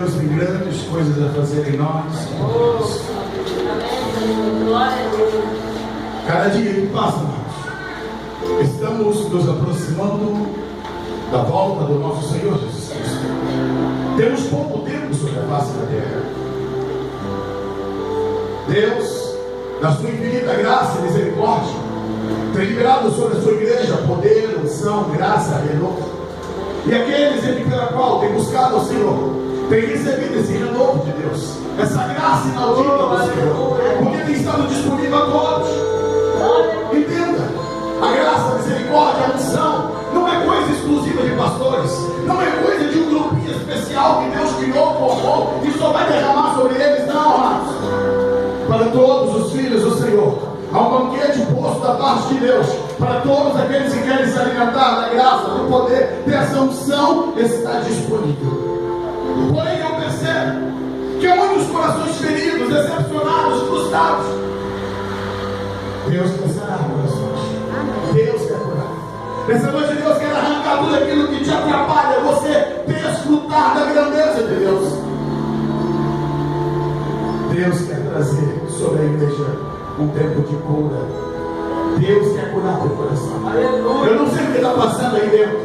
Deus tem grandes coisas a fazer em nós. Cada dia que passa, irmãos, estamos nos aproximando da volta do nosso Senhor Jesus Cristo. Temos pouco tempo sobre a face da terra. Deus, na sua infinita graça e misericórdia, tem liberado sobre a sua igreja poder, unção, graça, renovo. E aqueles pela qual tem buscado ao Senhor, tem recebido esse renovo de Deus, essa graça inaudita do Senhor, porque tem estado disponível a todos. Entenda, a graça, a misericórdia, a unção não é coisa exclusiva de pastores, não é coisa de um grupinho especial que Deus criou, formou e só vai derramar sobre eles, não, amados. Para todos os filhos do Senhor há um banquete posto da parte de Deus, para todos aqueles que querem se alimentar da graça, do poder, dessa unção está disponível. Porém eu percebo que há muitos corações feridos, decepcionados, frustrados. Deus quer sarar corações. Deus quer curar. Nessa noite Deus quer arrancar tudo aquilo que te atrapalha você desfrutar da grandeza de Deus. Deus quer trazer sobre a igreja um tempo de cura. Deus quer curar teu coração. Eu não sei o que está passando aí dentro.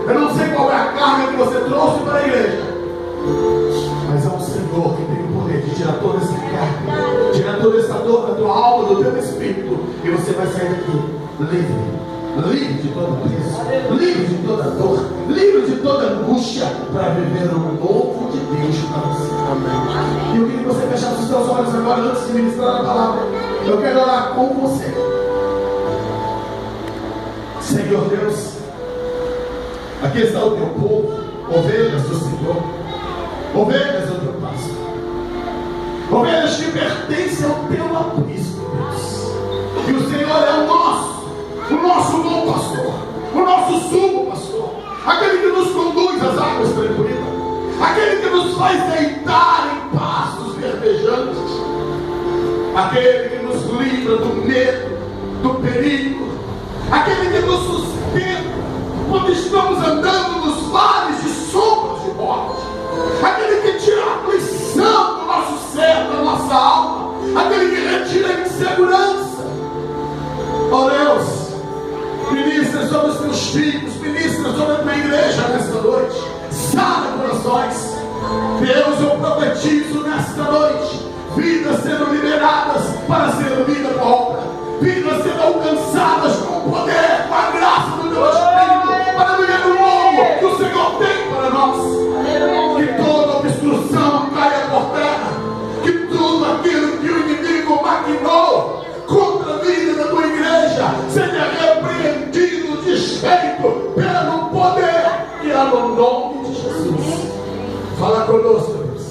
Eu não sei qual é a carga que você trouxe para a igreja. Mas é um Senhor que tem o poder de tirar toda essa carga, tirar toda essa dor da tua alma, do teu espírito, e você vai sair daqui livre, livre de todo peso, livre de toda dor, livre de toda angústia, para viver o novo de Deus para você. Amém. E eu queria que você fechasse os seus olhos agora, antes de ministrar a palavra. Eu quero orar com você. Senhor Deus, aqui está o teu povo, ovelhas do Senhor, ovelhas do teu pasto, ovelhas que pertencem ao teu aprisco, Deus. E o Senhor é o nosso bom pastor, o nosso sumo pastor, aquele que nos conduz às águas tranquilas, aquele que nos faz deitar em pastos verdejantes, aquele que nos livra do medo, do perigo, aquele que nos sustenta quando estamos andando nos vales de sombras de morte, aquele que tira a aflição do nosso ser, da nossa alma, aquele que retira a insegurança. Ó Deus, ministra sobre os teus filhos, ministra sobre a tua igreja nesta noite, sara corações. Deus, eu profetizo nesta noite vidas sendo liberadas para ser vida tua obra, vidas sendo alcançadas com o poder, com a graça do teu Espírito, para viver o novo que o Senhor tem para nós. Que toda obstrução caia por terra, que tudo aquilo que o inimigo maquinou contra a vida da tua igreja seja repreendido, desfeito pelo poder que há no nome de Jesus. Fala conosco, Deus.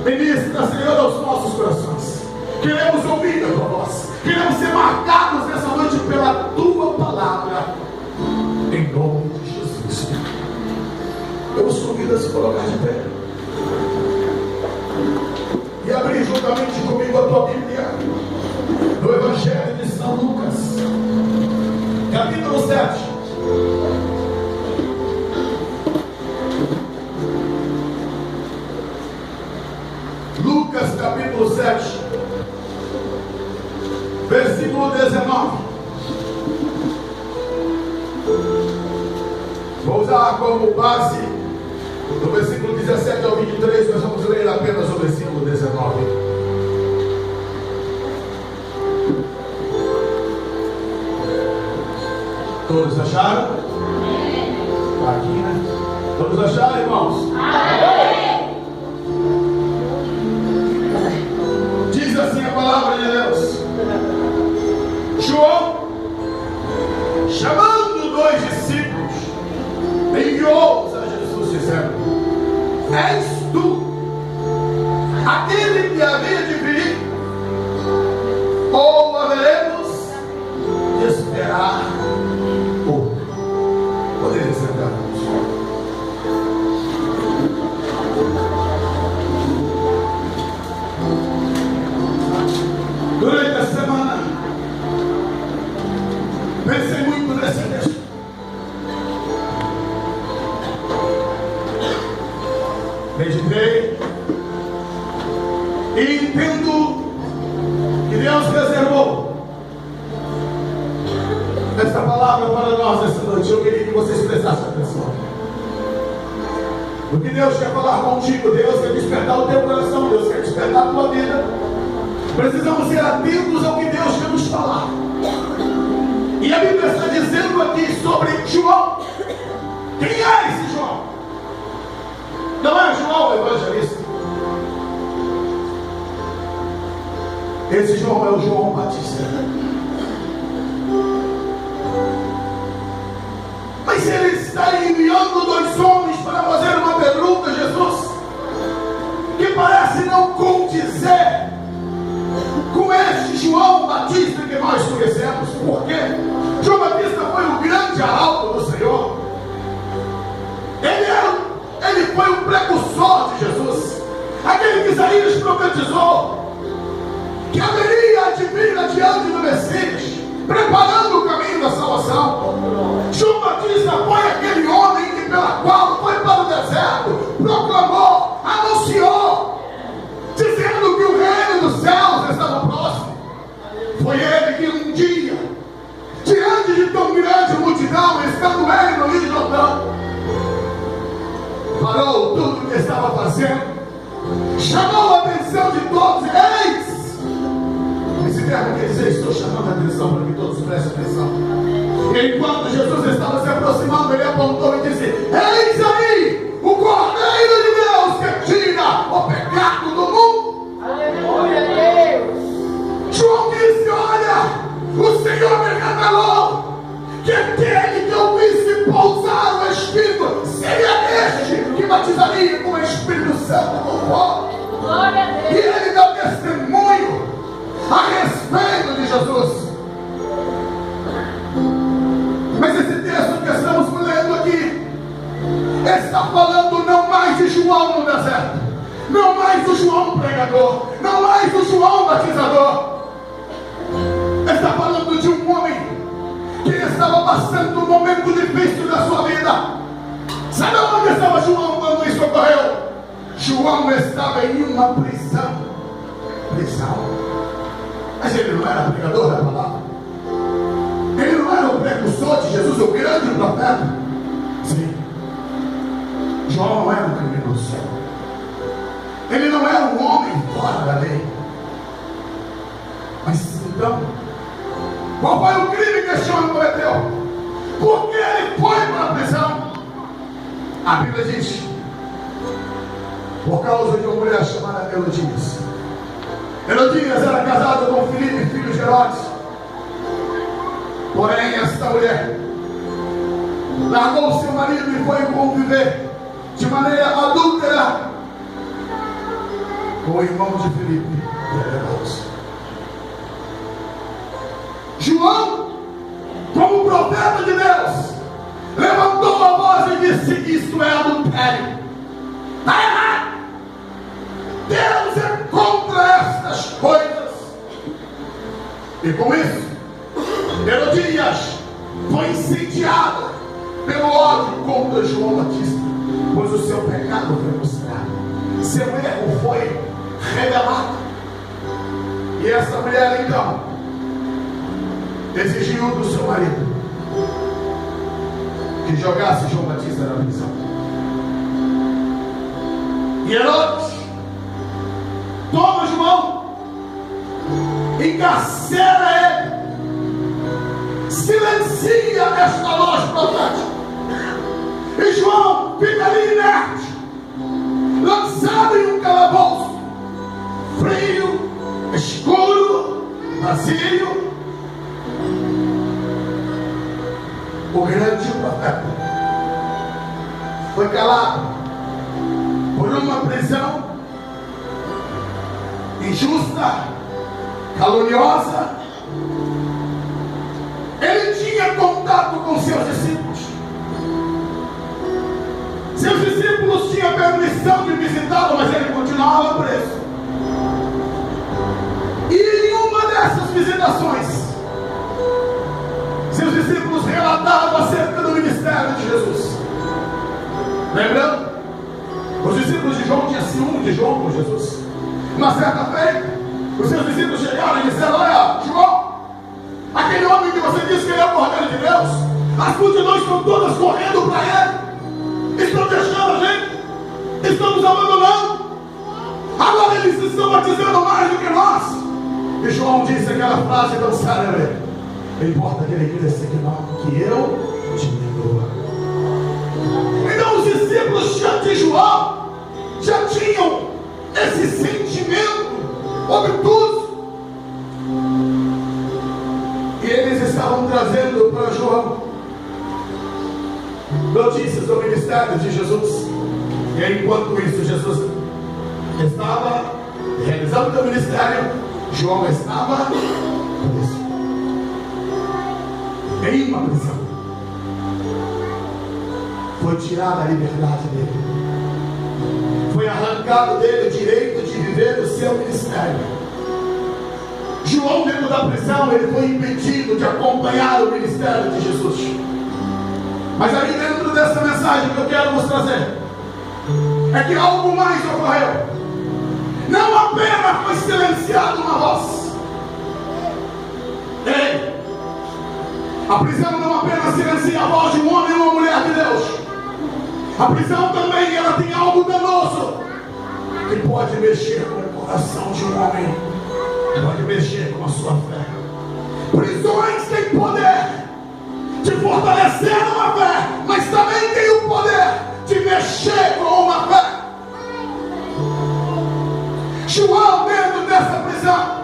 Ministra, Senhor, aos nossos corações. Queremos ouvir a tua voz. Queremos ser marcados nessa noite pela tua palavra. Em nome de Jesus. Eu os convido a se colocar de pé e abrir juntamente comigo a tua Bíblia no Evangelho de São Lucas, capítulo 7. Lucas capítulo 7, versículo 19. Vou usar como base do versículo 17 ao 23, nós vamos ler apenas o versículo 19. Todos acharam? Está aqui, né? Todos acharam, irmãos? Amém. Diz assim a palavra de Deus. João, chamando 2 discípulos, enviou-os a Jesus, dizendo: És tu aquele que havia de vir, ou haveremos de esperar outro? Poderia sentar. Durante a semana pensei muito nesse texto. Meditei, E entendo que Deus reservou esta palavra para nós esta noite. Eu queria que vocês prestassem atenção. Porque Deus quer falar contigo, Deus quer despertar o teu coração, Deus quer despertar a tua vida. Precisamos ser atentos ao que Deus quer nos falar. E a Bíblia está dizendo aqui sobre João. Quem é esse João? Não é João o evangelista. Esse João é o João Batista. Mas ele está enviando dois homens para fazer uma pergunta a Jesus, que parece não condizer com este João Batista que nós conhecemos. Por quê? João Batista foi o grande arauto do Senhor. Ele foi o precursor de Jesus, aquele que Isaías profetizou que haveria de vir adiante do Messias, preparando o caminho da salvação. João Batista foi aquele homem que, pela qual foi para o deserto, proclamou, anunciou, dizendo que o reino dos céus estava próximo. Foi ele que um dia, diante de tão grande multidão, estando ele no Rio Jordão, parou tudo o que estava fazendo, chamou a atenção de todos. Eis! Esse verbo quer dizer: estou chamando a atenção para que todos prestem atenção. E enquanto Jesus estava se aproximando, ele apontou e disse: eis aí o Cordeiro de Deus que tira o pecado do mundo. Aleluia, Deus. João disse: olha, o Senhor me revelou que aquele que eu visse pousar o Espírito seria este que batizaria com o Espírito Santo com fogo. E ele dá testemunho a respeito de Jesus. Mas esse texto que estamos lendo aqui está falando não mais de João no deserto, não mais do João pregador, não mais do João batizador. Está falando de um homem que estava passando um momento difícil da sua vida. Sabe onde estava João quando isso ocorreu? João estava em uma prisão. Mas ele não era pregador da palavra. Ele não era o precursor de Jesus, o grande profeta. Sim. João não era um criminoso. Ele não era um homem fora da lei. Mas então, qual foi o crime que esse homem cometeu? Por que ele foi para a prisão? A Bíblia diz: por causa de uma mulher chamada Herodias. Herodias era casada com Filipe, filho de Herodes. Porém, esta mulher largou seu marido e foi conviver de maneira adúltera com o irmão de Filipe, Herodes. João, como profeta de Deus, levantou a voz e disse: isto é adultério. Está errado. Deus é contra estas coisas. E com isso, Herodias foi incendiada pelo ódio contra João Batista, pois o seu pecado foi mostrado, seu erro foi revelado. E essa mulher então exigiu do seu marido que jogasse João Batista na prisão. E Herodes toma João, encarcera ele, silencia esta voz profética, e João fica ali inerte, lançado em um calabouço frio, escuro, vazio. O grande profeta foi calado por uma prisão injusta, caluniosa. Ele tinha contato com seus discípulos. Seus discípulos tinham permissão de visitá-lo, mas ele continuava preso. E em uma dessas visitações, seus discípulos relatavam acerca do ministério de Jesus. Lembrando, os discípulos de João tinham ciúme de João com Jesus. Uma certa feita, os seus discípulos chegaram e disseram: olha, João, aquele homem que você disse que ele é o Cordeiro de Deus, as multidões estão todas correndo para ele, estão deixando a gente, estão nos abandonando, agora eles estão batizando mais do que nós. E João disse aquela frase tão célebre: importa que ele cresça, que eu diminua. Então os discípulos de João já tinham esse sentimento obtuso, e eles estavam trazendo para João notícias do ministério de Jesus. E enquanto isso, Jesus estava realizando o seu ministério, João estava preso em uma prisão. Foi tirada a liberdade dele, foi arrancado dele o direito de viver o seu ministério. João, dentro da prisão, ele foi impedido de acompanhar o ministério de Jesus. Mas aí, dentro dessa mensagem que eu quero vos trazer, é que algo mais ocorreu. Não apenas foi silenciada uma voz. Ei, a prisão não apenas silencia a voz de um homem ou uma mulher de Deus. A prisão também, ela tem algo danoso que pode mexer com o coração de um homem, pode mexer com a sua fé. Prisões têm poder de fortalecer uma fé, mas também tem o poder de mexer com uma fé. João, dentro dessa prisão,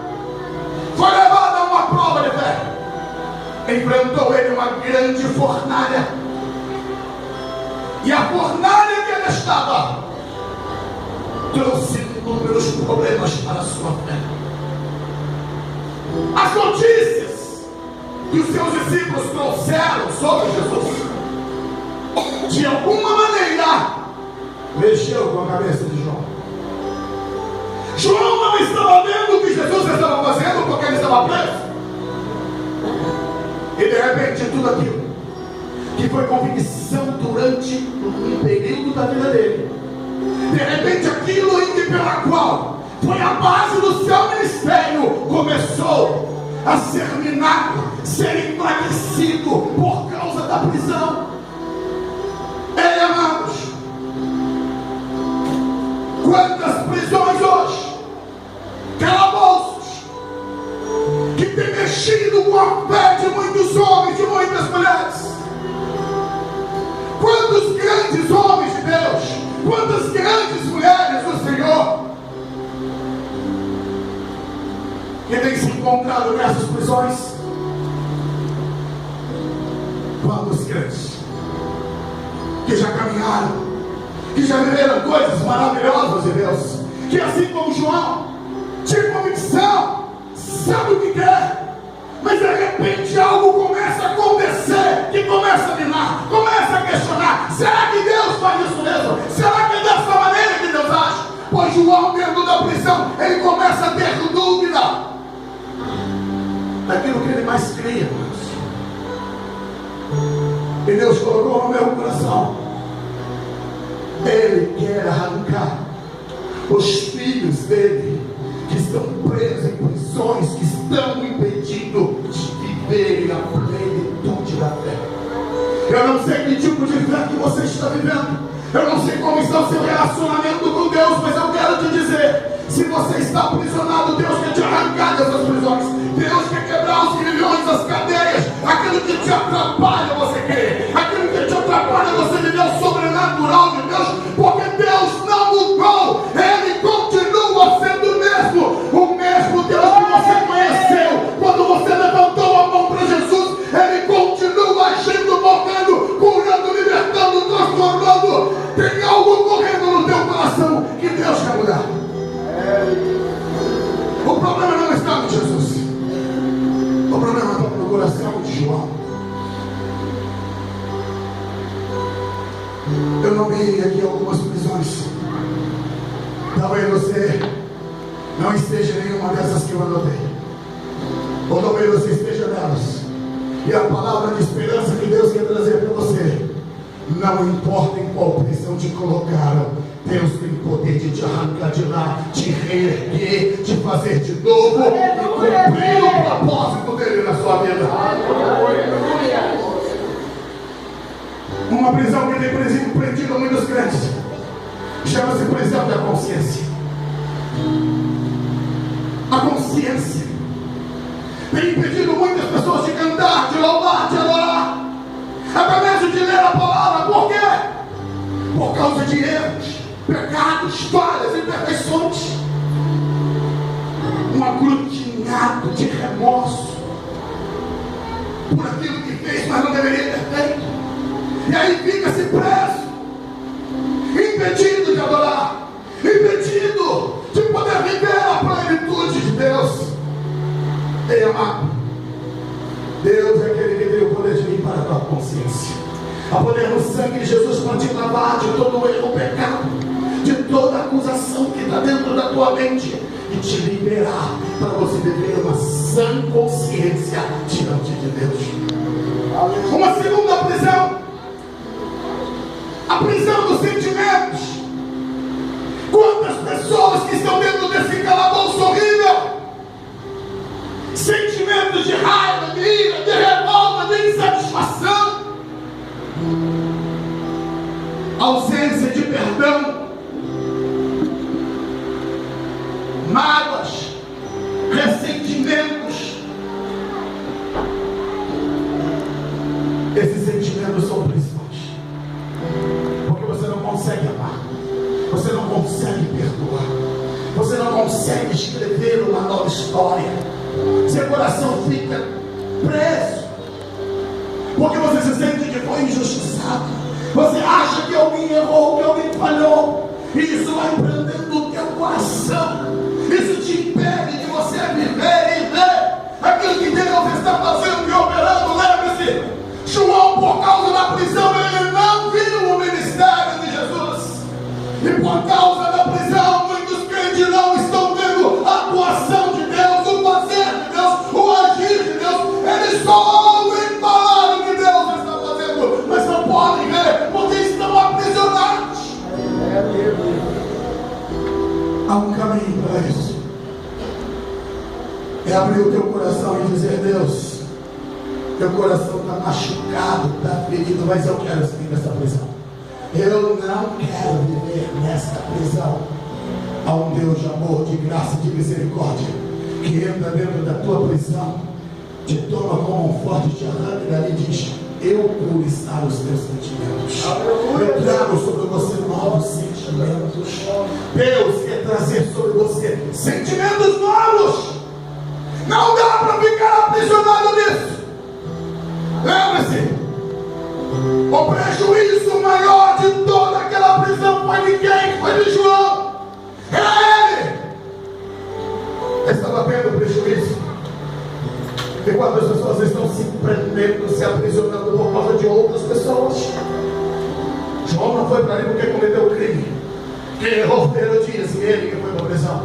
foi levado a uma prova de fé. Enfrentou ele uma grande fornalha, e a fornalha que ele estava trouxe inúmeros problemas para a sua fé. As notícias que os seus discípulos trouxeram sobre Jesus, de alguma maneira, mexeu com a cabeça de João. João não estava vendo o que Jesus estava fazendo porque ele estava preso. E de repente tudo aquilo que foi convicção durante um período da vida dele, de repente aquilo em que pela qual foi a base do seu ministério, começou a ser minado, ser enfraquecido por causa da prisão. Ei, amados, quantas prisões hoje, calabouços, que tem mexido com a fé de muitos homens, de muitas mulheres. Quantos grandes homens de Deus, quantas grandes mulheres do Senhor, que têm se encontrado nessas prisões. Quantos crentes que já caminharam, que já viveram coisas maravilhosas de Deus, que assim como João, tinha convicção, sabe o que quer, mas de repente algo começa a acontecer, que começa a minar, começa a questionar: será que Deus faz isso mesmo? Será que é dessa maneira que Deus age? Pois João, dentro da prisão, ele começa a ter dúvida daquilo que ele mais cria. E Deus colocou no meu coração: Ele quer arrancar os filhos dele que estão presos em prisões, que estão impedidos de viverem a plenitude da fé. Eu não sei que tipo de fé que você está vivendo, eu não sei como está o seu relacionamento com Deus, mas eu quero te dizer: se você está aprisionado, Deus quer te arrancar dessas prisões. Deus quer quebrar os grilhões, as cadeias, aquilo que te atrapalha você crer, aquilo que te atrapalha você viver o sobrenatural de Deus, porque Deus não mudou, Ele continua sendo o mesmo Deus que você conheceu quando você levantou a mão para Jesus. Ele continua agindo, movendo, curando, libertando, transformando. Tem algo correndo no teu coração que Deus quer mudar. O problema não está em Jesus, o problema está no coração de João. Eu nomeei aqui algumas prisões. Talvez você não esteja em nenhuma dessas que eu anotei, ou talvez você esteja nelas. E a palavra de esperança que Deus quer trazer para você: não importa em qual prisão te colocaram, Deus tem poder de te arrancar de lá, te reerguer, te fazer de novo e cumprir o propósito dele na sua vida. Uma prisão que tem prendido muitos crentes chama-se prisão da consciência. A consciência tem impedido muitas pessoas de cantar, de louvar, de adorar, até mesmo de ler a palavra. Por quê? Por causa de erros, pecados, falhas, imperfeições, um aglutinado de remorso por aquilo que fez, mas não deveria ter feito. E aí fica-se preso, impedido de adorar, impedido de poder viver a plenitude de Deus. Ei, amado, Deus é aquele que tem o poder de limpar a tua consciência. A poder no sangue de Jesus para te lavar de todo o erro, pecado, de toda acusação que está dentro da tua mente e te liberar para você viver uma sã consciência diante de Deus. Uma segunda prisão, a prisão dos sentimentos. Quantas pessoas que estão dentro desse calabouço horrível, sentimentos de raiva, de ira, de revolta, de insatisfação, ausência de perdão, mágoas, ressentimentos. Esses sentimentos são prisões, porque você não consegue amar, você não consegue perdoar, você não consegue escrever uma nova história. Seu coração fica preso, porque você se sente que foi injustiçado. Você acha que alguém errou, que alguém falhou, e isso vai prendendo o teu coração. Isso te impede de você viver e ver aquilo que Deus está fazendo e operando. Lembre-se, João, por causa da prisão, ele não viu o ministério de Jesus, e por causa da prisão, muitos crentes não estão vendo a atuação de Deus, o fazer de Deus, o agir de Deus. Eles só ouvem falar o que Deus está fazendo, mas não podem ver, porque estão aprisionados. Há um caminho para isso. É abrir o teu coração e dizer: Deus, teu coração está machucado, está ferido, mas eu quero sair dessa prisão. Eu não quero viver nesta prisão. Há um Deus de amor, de graça, de misericórdia, que entra dentro da tua prisão, te toma como um forte, te arranca dali e diz: eu vou listar os teus sentimentos. Eu trago sobre você novos sentimentos. Deus quer trazer sobre você sentimentos novos. Não dá para ficar aprisionado nisso. Lembre-se, o prejuízo maior de toda aquela prisão foi de quem? Foi de João. Era ele. Ele estava tendo prejuízo. Enquanto as pessoas estão se prendendo, se aprisionando por causa de outras pessoas. João não foi para ali porque cometeu crime. Quem errou foi Herodias, e ele que foi para a prisão.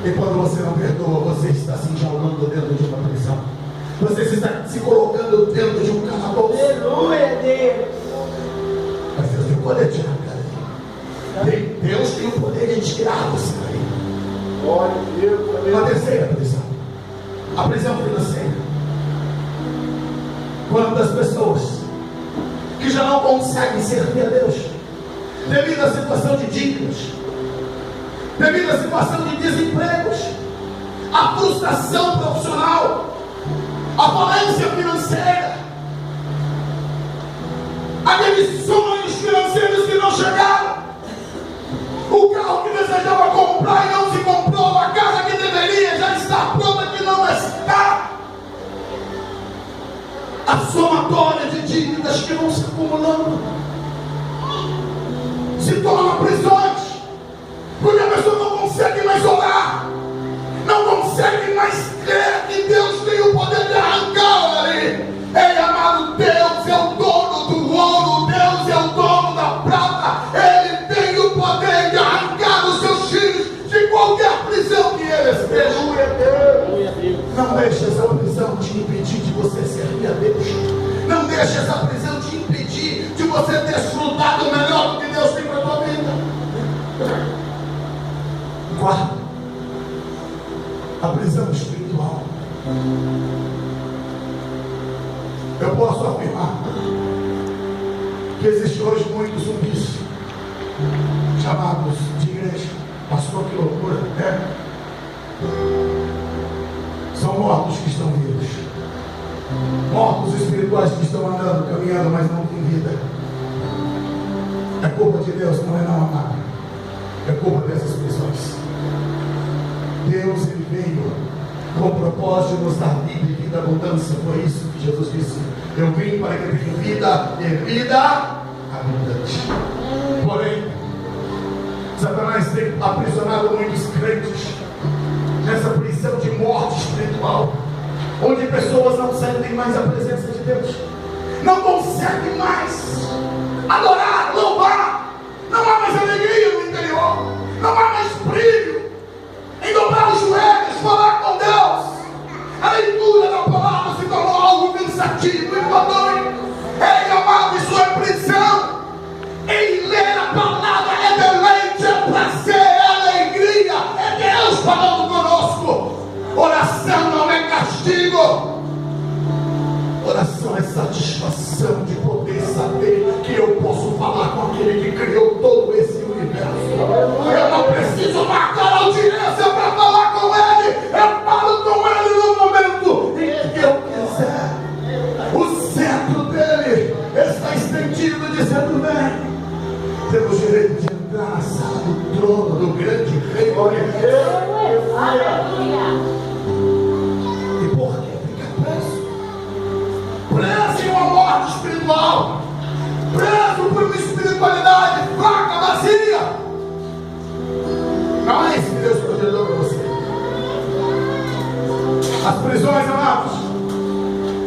E quando você não perdoa, você está se enjaulando dentro de uma prisão. Você está se colocando dentro de um calabouço. Aleluia, Deus. Mas Deus tem o poder de tirar dali. Deus tem o poder de tirar você dali. Glória a Deus. Uma terceira prisão, a prisão financeira. Quantas pessoas que já não conseguem servir a Deus devido à situação de dívidas, devido à situação de desempregos, a frustração profissional, a falência financeira, aqueles sonhos financeiros que não chegaram, o carro que desejava comprar e não se comprou, a casa que deveria já estar pronta que não está, a somatória de dívidas que vão se acumulando se torna prisões, porque a pessoa não consegue mais orar, não consegue mais crer que Deus tem o poder de arrancá-la dali. Ei, amado, Deus é o dono do ouro, Deus é o dono da prata, Ele tem o poder de arrancar os seus filhos de qualquer prisão que eles estejam. Não deixe essa prisão te impedir de você servir a Deus. Não deixe essa prisão te impedir de você desfrutar do melhor do que Deus tem para a tua vida. Quarto, a prisão espiritual. Eu posso afirmar que existem hoje muitos zumbis chamados de igreja. Pastor, que loucura, né? São mortos que estão vivos, mortos espirituais que estão andando, caminhando, mas não têm vida. É culpa de Deus, não é não, amado. É culpa dessas pessoas. Deus, ele veio com o propósito de nos dar vida e vida abundância. Foi isso que Jesus disse: eu vim para que tenha vida e vida abundante. Porém, Satanás tem aprisionado muitos crentes nessa prisão de morte espiritual, onde pessoas não sentem mais a presença de Deus, não conseguem mais adorar, louvar, não há mais alegria no interior, não há mais brilho em dobrar os joelhos, falar com Deus. A leitura da palavra se tornou algo cansativo e enfadonho. Ei, amado, isso é prisão. Em ler a palavra é deleite, é prazer, é alegria, é Deus falando conosco. Oração não é castigo. Oração é satisfação de poder saber que eu posso falar com aquele que criou todo esse universo. Eu não preciso marcar audiência para falar com ele. Eu falo com ele no momento em que eu quiser. O cetro dele está estendido, dizendo: vem. Temos direito de entrar na sala do trono do grande rei. E por que fica preso? Preso em uma morte espiritual, preso por uma espiritualidade fraca, vazia. Não é isso que Deus projetou para você. As prisões, amados,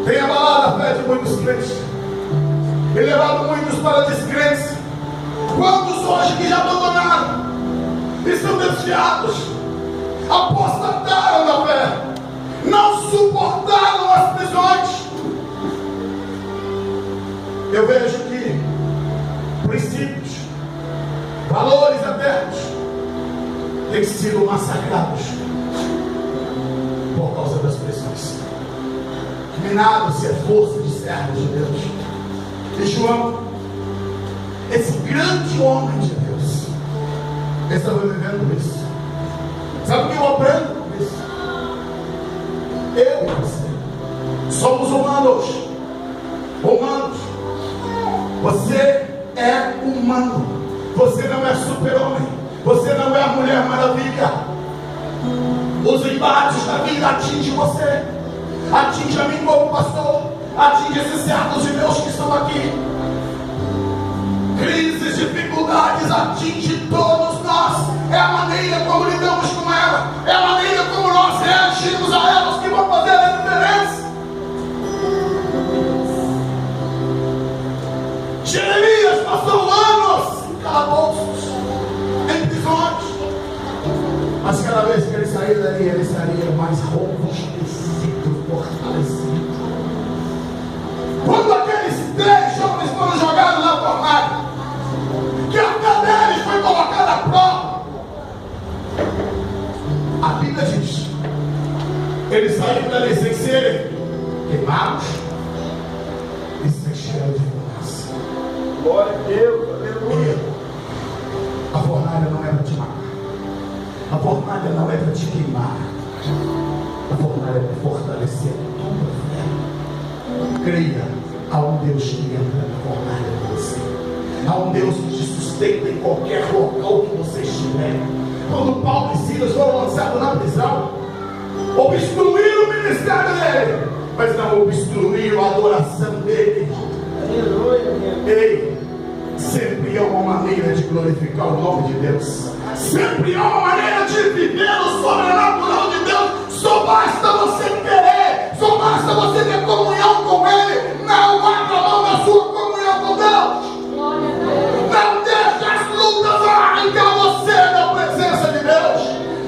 têm abalado a fé de muitos crentes e levado muitos para a descrença. Quantos hoje que já abandonaram, estão desviados, apostataram na fé, não suportaram as prisões. Eu vejo que princípios, valores eternos têm sido massacrados por causa das prisões. Minados-se a força de servos de Deus. E João, esse grande homem de Deus, estava vivendo isso. Sabe o que eu aprendo com isso? Eu e você somos humanos. Humanos. Você é humano. Você não é super-homem. Você não é a Mulher Maravilha. Os embates da vida atingem você, atinge a mim como pastor, atinge esses servos de Deus que estão aqui. Crises, dificuldades atingem todos nós. É a maneira como lidamos com ela, é a maneira como nós reagimos a elas que vão fazer a diferença. Jeremias passou anos em calabouços, em prisões, mas cada vez que ele saía dali, ele saía mais robustecido, fortalecido. Quando aqueles 3 jovens foram jogados na fornalha, que a fé deles foi colocada à prova, a Bíblia diz: eles saíram dali sem serem queimados e sem cheiro de fumaça. Glória a Deus, aleluia. A fornalha não é para te matar, a fornalha não é para te queimar, a fornalha é para fortalecer a tua fé. Creia, há um Deus que entra na fornalha de você, há um Deus que te sustenta em qualquer local que você estiver. Quando Paulo e Silas foram lançados na prisão, obstruíram o ministério dele, mas não obstruíram a adoração dele. Ei, sempre há uma maneira de glorificar o nome de Deus, sempre há uma maneira de viver o sobrenatural de Deus. Só basta você querer, só basta você ter comunhão com Ele. Não abra mão da sua comunhão com Deus. Não deixe as lutas arrancar você da presença de Deus.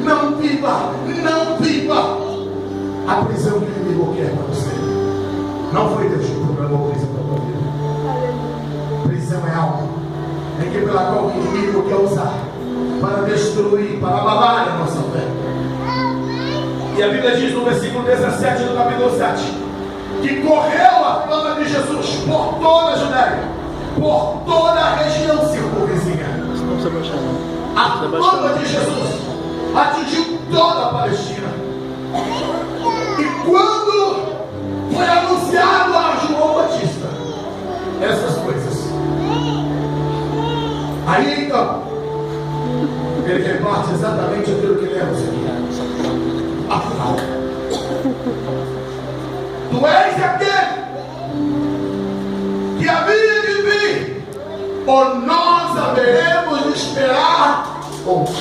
Não viva, não viva a prisão que o inimigo quer para você. Não foi Deus que programou a prisão para a tua vida. Prisão é algo em que pela qual o inimigo quer usar para destruir, para abalar E a Bíblia diz no versículo 17 do capítulo 7 que correu a fama de Jesus por toda a Judéia, por toda a região circunvizinha. A fama de Jesus atingiu toda a Palestina. E quando foi anunciado a João Batista essas coisas, aí então ele reparte exatamente aquilo que lemos aqui. Afinal, tu és aquele que havia de vir, ou nós haveremos de esperar outro.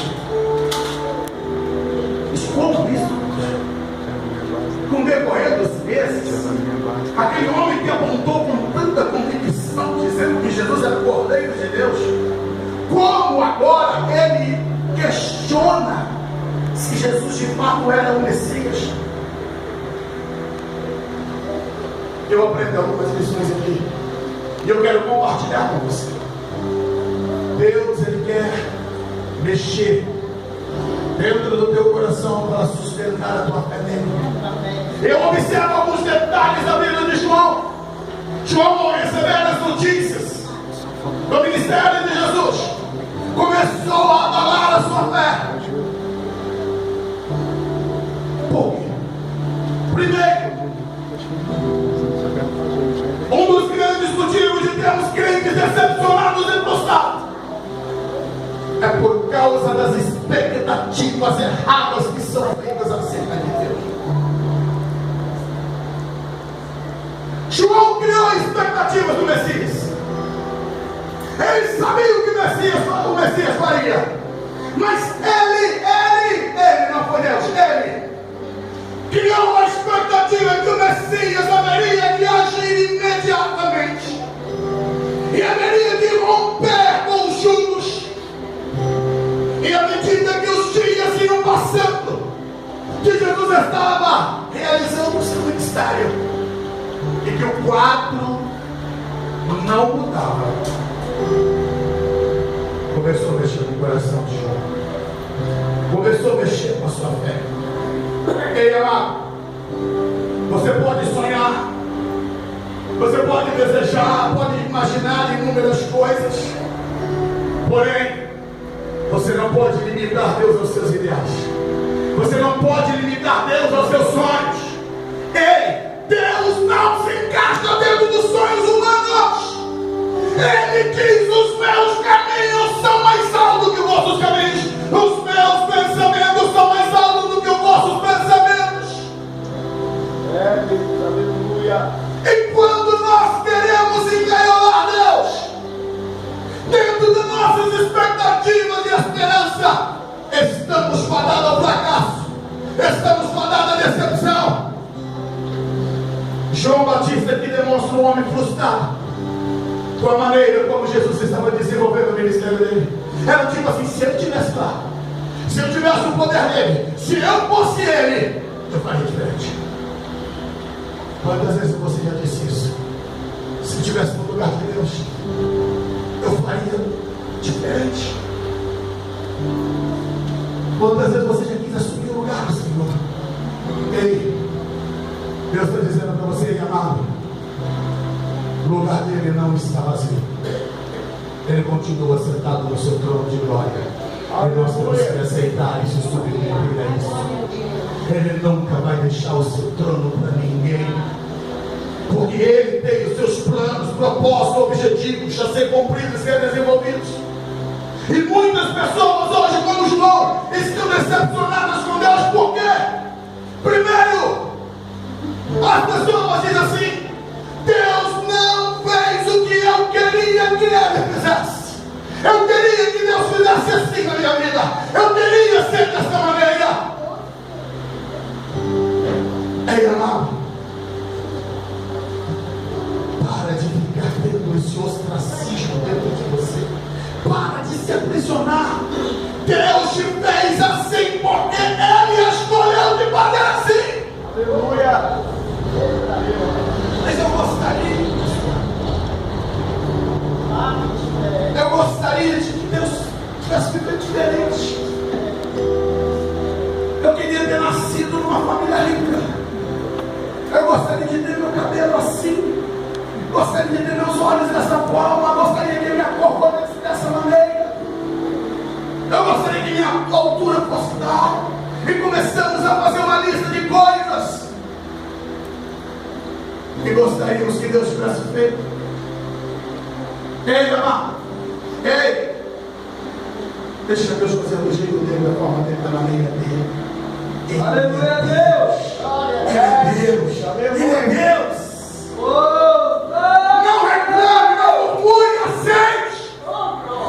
Como isso? Com o decorrer dos meses, aquele homem que apontou com tanta convicção, dizendo que Jesus era o Cordeiro de Deus, como agora ele questiona se Jesus de fato era o Messias. Eu aprendi algumas lições aqui e eu quero compartilhar com você. Deus, ele quer mexer dentro do teu coração para sustentar a tua fé nele. Eu observo alguns detalhes da vida de João. João, ao receber as notícias do ministério de Jesus, começou a abalar a sua fé. Por quê? Primeiro, um dos grandes motivos de termos crentes decepcionados e frustrados é por causa das expectativas erradas que são feitas acerca de Deus. João criou expectativas do Messias. Ele sabia o que o Messias faria, mas ele não foi Deus, ele criou uma expectativa que o Messias haveria de agir imediatamente e haveria de romper com os juros. E à medida que os dias iam passando, que Jesus estava realizando o seu ministério, e que o quadro não mudava, começou a mexer no coração de João, começou a mexer com a sua fé. Ei, amado, você pode sonhar, você pode desejar, pode imaginar inúmeras coisas, porém você não pode limitar Deus aos seus ideais. Você não pode limitar Deus aos seus sonhos. Ei, Deus não se encaixa dentro dos sonhos humanos. Ele diz: os meus caminhos são mais altos que os vossos caminhos, os meus pensamentos são mais altos do que os vossos pensamentos. Aleluia. E quando nós queremos engaiolar Deus dentro das nossas expectativas e esperança, estamos fadados ao fracasso, estamos fadados à decepção. João Batista aqui demonstra um homem frustrado com a maneira como Jesus estava desenvolvendo o ministério dele. Era tipo assim: se ele estivesse lá, se eu tivesse o poder dele, se eu fosse ele, eu faria diferente. Quantas vezes você já disse isso? Se eu estivesse no lugar de Deus, eu faria diferente. Quantas vezes você já quis assumir o lugar do Senhor? Ei, Deus está dizendo para você, amado, o lugar dele não está vazio. Ele continua sentado no seu trono de glória. E nós temos que aceitar isso, submeter a isso. Ele nunca vai deixar o seu trono para ninguém, porque ele tem os seus planos, propósitos, objetivos a ser cumpridos e ser desenvolvidos. E muitas pessoas hoje, como João, estão decepcionadas com Deus. Por quê? Primeiro, as pessoas dizem assim: Deus não fez o que eu queria que ele fizesse. Eu queria que Deus fizesse assim na minha vida. Eu queria ser dessa maneira. Ei, amado, para de ficar tendo esse ostracismo dentro de você. Para de se aprisionar. Deus te fez assim porque Ele escolheu te fazer assim. Aleluia. Mas eu gostaria de que Deus tivesse feito diferente. Eu queria ter nascido numa família gostaria de ter meu cabelo assim, gostaria de ter meus olhos dessa forma, gostaria que minha cor fosse dessa maneira, eu gostaria que minha altura fosse tal. E começamos a fazer uma lista de coisas que gostaríamos que Deus tivesse feito. Ei, amado, ei, deixa Deus fazer do jeito dele, da forma dele, da maneira dele. Aleluia a Deus! Ele é Deus. Não reclame, não murmure, aceite.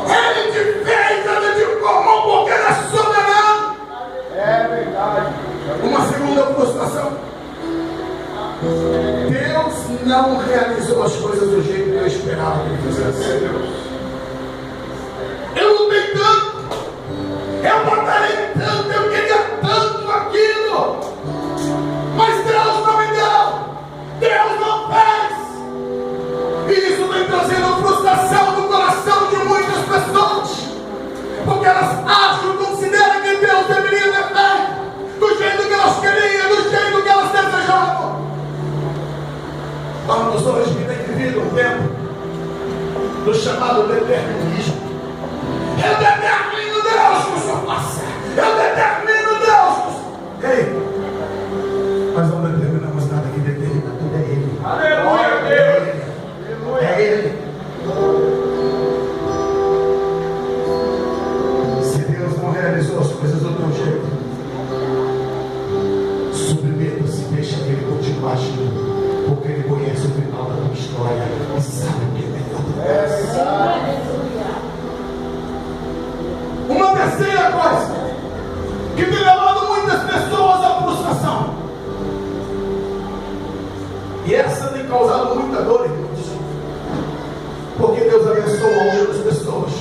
Ele te fez, ele te formou porque ele é soberano. É verdade. Uma segunda frustração: Deus não realizou as coisas do jeito que eu esperava que ele fizesse. Eu lutei tanto, eu batalhei tanto, eu queria tanto aquilo, mas Deus não me deu, Deus não fez. E isso vem trazendo frustração no coração de muitas pessoas, porque elas acham, consideram que Deus deveria ter feito do jeito que elas queriam, do jeito que elas desejavam. Vamos hoje viver um tempo do chamado determinismo. Eu determino Deus que o Senhor faça. Eu determino Deus. Ei, nós não determinamos nada, que determina tudo é Ele. Aleluia, Deus. É Ele. Se Deus não realizou as coisas do teu jeito, submeta-se, deixa Ele continuar agindo, porque Ele conhece o final da tua história e sabe o que é melhor para você. Uma terceira coisa que tem levado muitas pessoas à frustração, e essa tem causado muita dor em muitos, porque Deus abençoa outras pessoas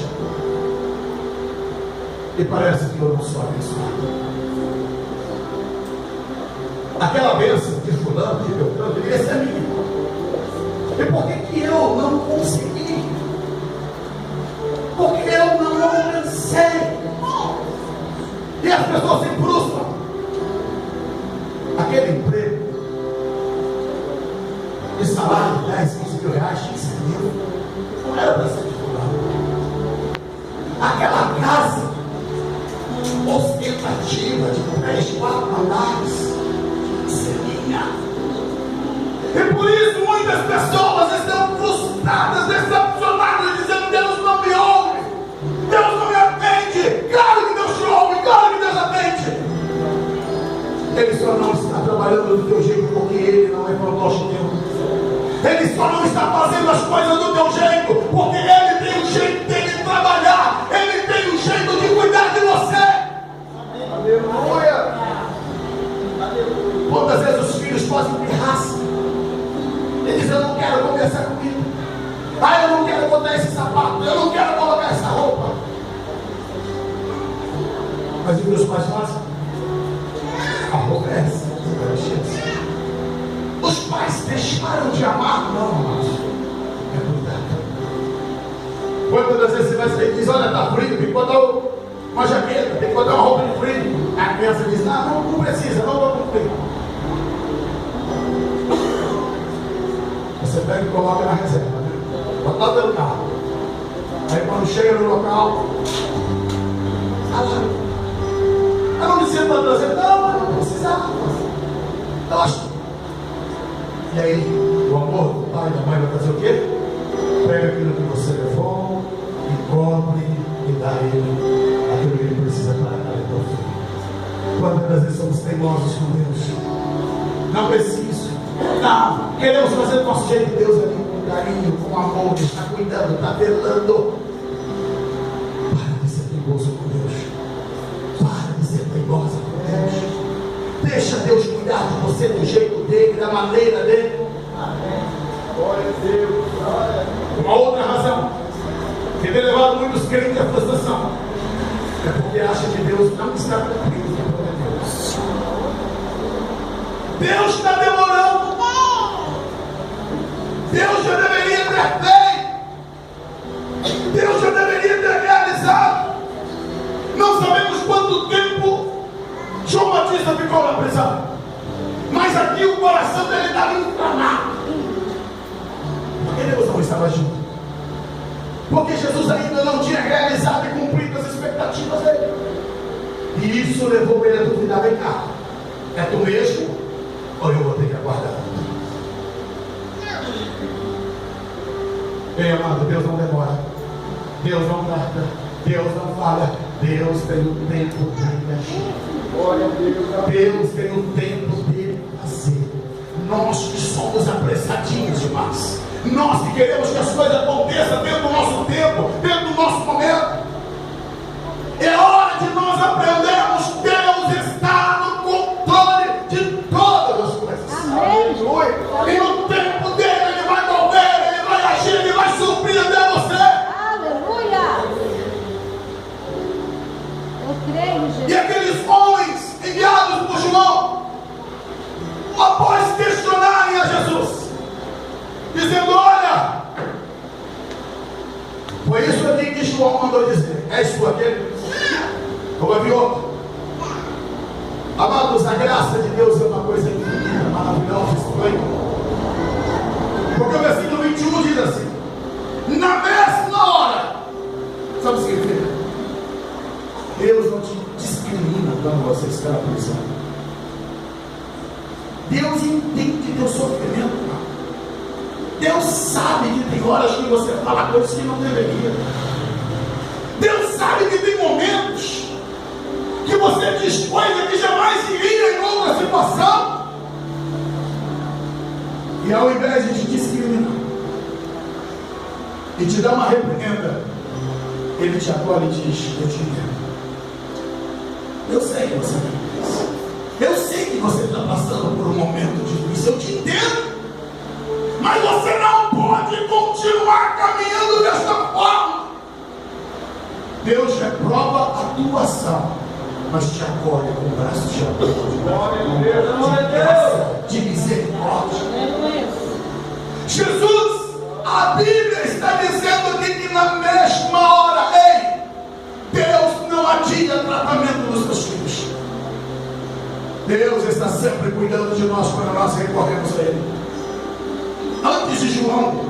e parece que eu não sou abençoado. Aquela bênção de fulano, de Beltrano, deveria ser minha. E por que eu não consegui? Porque eu não alcancei. E as pessoas se frustram. Aquele emprego de salário de 10, 15 mil reais tinha que ser meu. Não era para ser de fulano. Aquela casa ostentativa de 3, 4 andares tinha que ser minha. E por isso muitas pessoas estão frustradas, decepcionadas, dizendo: Deus não me ouve, Deus não me atende. Claro que Deus te ouve, claro que Deus atende. Ele só não está trabalhando do teu jeito porque Ele não é propósito teu. Ele só não está fazendo as coisas do teu jeito porque Ele tem um jeito de trabalhar, Ele tem um jeito de cuidar de você. Aleluia. Quantas vezes os filhos fazem pirraça? Ele diz: eu não quero conversar comigo. Ah, eu não quero botar esse sapato, eu não quero colocar essa roupa. Mas o que os pais fazem? Aborrece. Os pais deixaram de amar? Não, amados. É cuidado. Quantas vezes você vai sair e diz: olha, está frio, tem que botar uma jaqueta, tem que botar uma roupa de frio. A criança diz: não precisa, não vou com frio. Você pega e coloca na reserva, né? Bota dentro do carro. Aí quando chega no local, eu não disse para trazer, não precisava. Eu acho. E aí, o amor do pai e da mãe vai fazer o quê? Pega aquilo que você levou e cobre e dá a ele aquilo que ele precisa para dar ao teu filho. Quantas vezes somos teimosos com Deus? Não preciso. Não, queremos fazer do nosso jeito. Deus ali com carinho, com amor, está cuidando, está velando. Para de ser teimoso com Deus. Para de ser teimosa com Deus. Deixa Deus cuidar de você do jeito dele, da maneira dele. Glória a Deus. Uma outra razão que tem levado muitos crentes à frustração é porque acha que Deus não está cumprindo o plano de Deus. Deus está demorando. Deus já deveria ter feito. Deus já deveria ter realizado. Não sabemos quanto tempo João Batista ficou na prisão, mas aqui que o coração dele estava inflamado. Porque Deus não estava junto. Porque Jesus ainda não tinha realizado e cumprido as expectativas dele. E isso levou ele a duvidar: vem cá, é tu mesmo? Ou eu vou ter que aguardar? Bem amado, Deus não demora, Deus não tarda, Deus não falha, Deus tem o tempo dele agir. Deus tem o tempo dele fazer. Nós que somos apressadinhos demais, nós que queremos que as coisas aconteçam dentro do nosso tempo, dentro do nosso momento. É hora de nós aprendermos: Deus está no controle de todas as coisas. Aleluia. E no tempo dele ele vai mover, ele vai agir, ele vai surpreender você. Aleluia! Eu creio, Jesus. E aqueles homens enviados por João, após questionarem a Jesus, dizendo: olha, foi isso aqui que João mandou dizer. És tu aquele? Ou havia outro? Amados, a graça de Deus é uma coisa infinita, maravilhosa, estranha. Porque o versículo 21 diz assim: na mesma hora. Sabe o que significa? Deus não te discrimina quando você está na prisão. Deus entende teu sofrimento, irmão. Deus sabe que tem horas que você fala coisas que não deveria. Deus sabe que tem momentos que você diz coisas que jamais diria em outra situação. E ao invés de te discriminar e te dar uma repreenda, Ele te acolhe e diz: eu te entendo. Eu sei que você tem isso. Eu sei que você está passando por um momento difícil. Eu te entendo. Mas você não pode continuar caminhando desta forma. Deus reprova a tua ação, mas te acolhe com braços de amor, de graça, de misericórdia. Jesus, a Bíblia está dizendo aqui que na mesma hora, ei, Deus não adia tratamento dos seus filhos. Deus está sempre cuidando de nós quando nós recorremos a Ele. Antes de João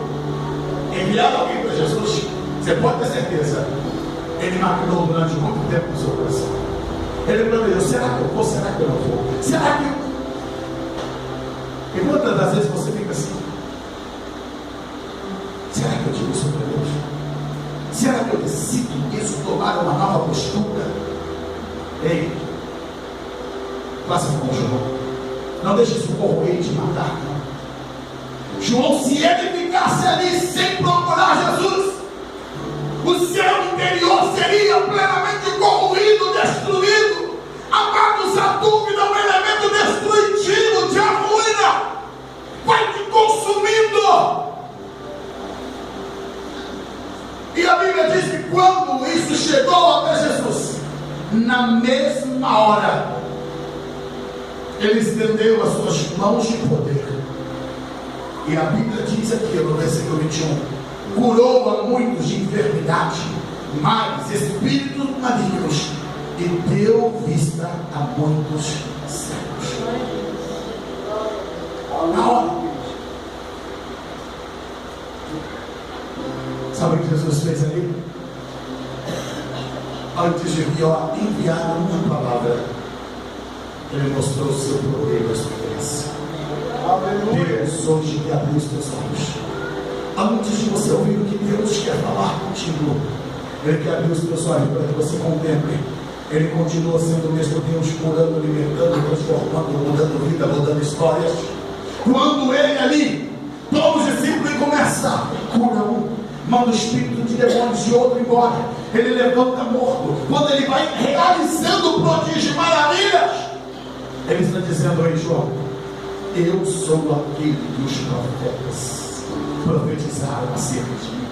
enviar alguém para Jesus, você pode ter certeza, ele maquinou durante muito tempo no seu coração. Ele planejou: será que eu vou? Será que eu não vou? Será que eu... E quantas das vezes você fica assim: será que eu digo isso para Deus? Será que eu decido isso, tomar uma nova postura? Ei, faça como João. Não deixe isso corroer e te matar. João, se ele ficasse ali sem procurar Jesus, o seu interior seria plenamente corroído, destruído. Amados, a dúvida é um elemento destrutivo, de ruína, vai te consumindo. E a Bíblia diz que quando isso chegou até Jesus, na mesma hora, ele estendeu as suas mãos de poder. E a Bíblia diz aqui no versículo 21: curou a muitos de enfermidade, males, espíritos malignos, e deu vista a muitos cegos. Na hora. Sabe o que Jesus fez ali? Antes de enviar uma palavra, Ele mostrou o seu poder e a sua graça. Deus hoje que abriu os teus olhos. Antes de você ouvir o que Deus quer falar contigo, Ele quer abrir os teus olhos para que você contemple. Ele continua sendo o mesmo Deus, curando, libertando, transformando, mudando vida, mudando histórias. Quando Ele ali, todos os discípulos começam, cura um, manda o espírito de demônios de outro embora. Ele levanta morto. Quando Ele vai realizando prodígio e maravilhas, Ele está dizendo: ei, João, eu sou aquele que os profetas profetizaram acerca de mim.